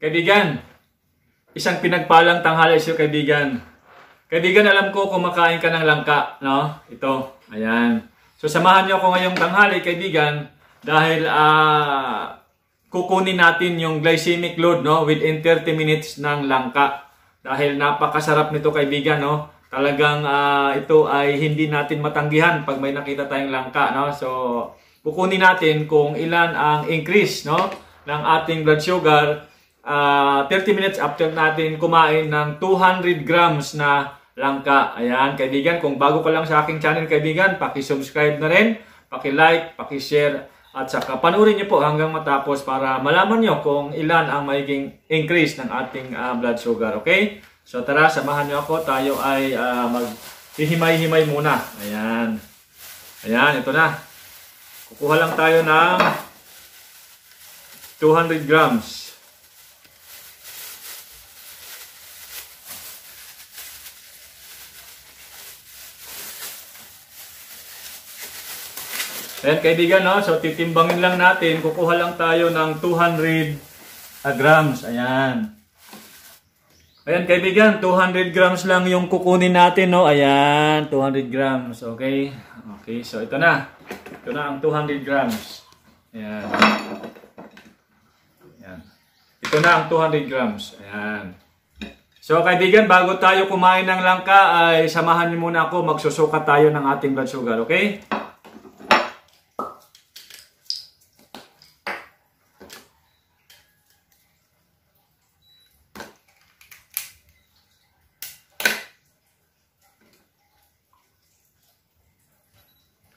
Kaibigan, isang pinagpalang tanghali sa kaibigan. Kaibigan, alam ko kumakain ka ng langka, no? Ito, ayan. So samahan niyo ako ngayong tanghali, kaibigan, dahil kukunin natin yung glycemic load, no, within 30 minutes ng langka. Dahil napakasarap nito, kaibigan, no? Talagang ito ay hindi natin matanggihan pag may nakita tayong langka, no? So kukunin natin kung ilan ang increase, no, ng ating blood sugar 30 minutes after natin kumain ng 200 grams na langka. Ayan, kaibigan, kung bago ka lang sa aking channel, kaibigan, paki-subscribe na rin, paki-like, paki-share, at saka panoorin niyo po hanggang matapos para malaman niyo kung ilan ang magiging increase ng ating blood sugar. Okay? So tara, samahan niyo ako. Tayo ay maghihimay-himay muna. Ayan. Ayan, ito na. Kukuha lang tayo ng 200 grams. Ayan, kaibigan, no? So titimbangin lang natin. Kukuha lang tayo ng 200 grams. Ayan. Ayan, kaibigan, 200 grams lang yung kukunin natin, no? Ayan, 200 grams. Okay? Okay, so ito na. Ito na ang 200 grams. Ayan. Ayan. Ito na ang 200 grams. Ayan. So, kaibigan, bago tayo kumain ng langka, ay samahan niyo muna ako. Magsusukat tayo ng ating blood sugar. Okay?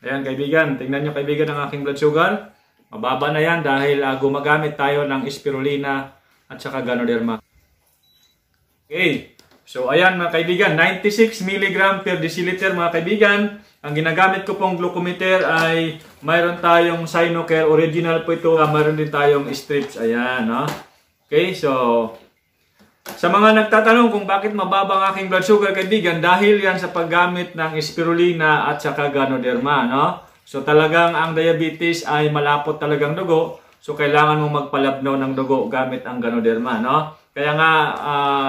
Ayan, kaibigan, tingnan nyo, kaibigan, ang aking blood sugar. Mababa na yan dahil gumagamit tayo ng spirulina at saka ganoderma. Okay, so ayan mga kaibigan, 96 mg per deciliter mga kaibigan. Ang ginagamit ko pong glucometer ay mayroon tayong Sinocare original po ito. Mayroon din tayong strips. Ayan, no? Okay, so sa mga nagtatanong kung bakit mababa ang aking blood sugar, kaibigan, dahil yan sa paggamit ng spirulina at saka ganoderma, no? So talagang ang diabetes ay malapot talagang dugo, so kailangan mo magpalabnaw ng dugo gamit ang ganoderma, no? Kaya nga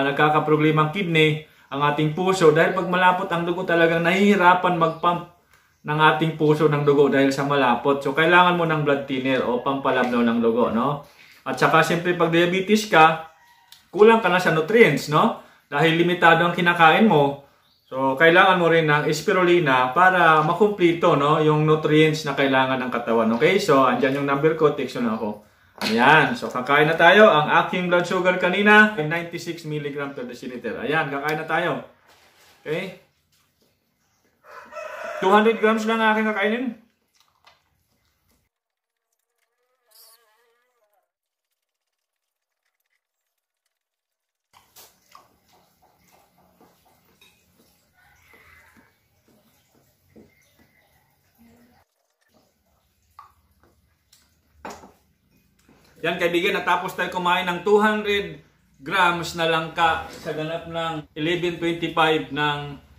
nagkakaproblema ang kidney, ang ating puso, dahil pag malapot ang dugo talagang nahihirapan mag-pump ng ating puso ng dugo dahil sa malapot. So kailangan mo ng blood thinner o pampalabnaw ng dugo, no? At saka siyempre pag diabetes ka, kulang ka na sa nutrients, no? Dahil limitado ang kinakain mo. So, kailangan mo rin ng spirulina para makumplito, no, yung nutrients na kailangan ng katawan. Okay? So, andyan yung number ko. Text na ako. Ayan. So, kakain na tayo. Ang aking blood sugar kanina ay 96 mg per deciliter. Ayan, kakain na tayo. Okay? 200 grams lang ang aking kakainin. Yan, kaibigan, natapos tayo kumain ng 200 grams na langka sa ganap ng 11:25 ng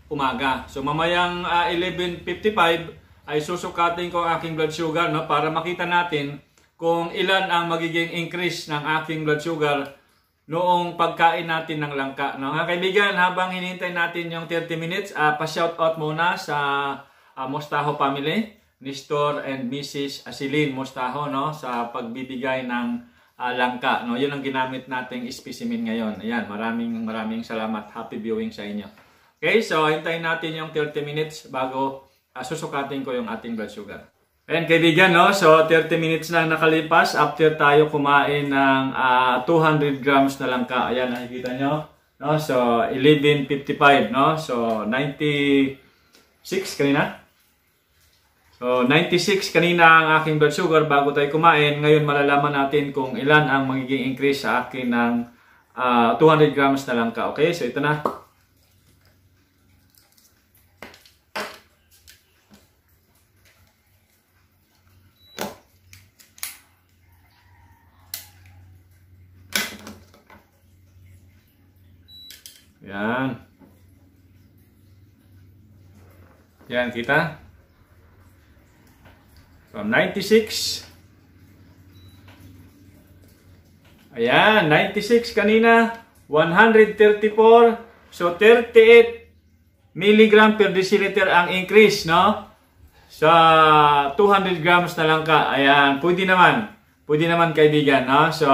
umaga. So mamayang 11:55 ay susukatin ko ang aking blood sugar, no, para makita natin kung ilan ang magiging increase ng aking blood sugar noong pagkain natin ng langka, no. Mga kaibigan, habang hinihintay natin yung 30 minutes, pa-shoutout muna sa Mostaho family. Nestor and Mrs. Asilin Mostaho, no, sa pagbibigay ng langka, no. Yun ang ginamit nating specimen ngayon. Ayan, maraming salamat. Happy viewing sa inyo. Okay, so hintayin natin yung 30 minutes bago susukatin ko yung ating blood sugar. Ayan, kaibigan, no, so 30 minutes na nakalipas after tayo kumain ng 200 grams na langka. Ayan, nakikita nyo, no, so 11:55, no, so 96 kanina. So, 96 kanina ang aking blood sugar bago tayo kumain. Ngayon, malalaman natin kung ilan ang magiging increase sa akin ng 200 grams na langka. Okay, so ito na. Yan. Yan, kita. From 96 Ayan, 96 kanina, 134. So, 38 milligram per deciliter ang increase, no? Sa 200 grams na lang ka. Ayan, pwede naman. Pwede naman kaibigan, no? So,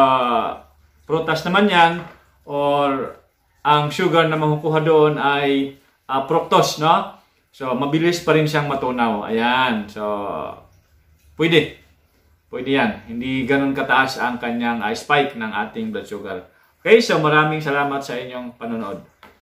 prutas naman yan. Or, ang sugar na makukuha doon ay fructose, no? So, mabilis pa rin siyang matunaw. Ayan. So, pwede. Pwede yan. Hindi ganun kataas ang kanyang spike ng ating blood sugar. Okay, so maraming salamat sa inyong panonood.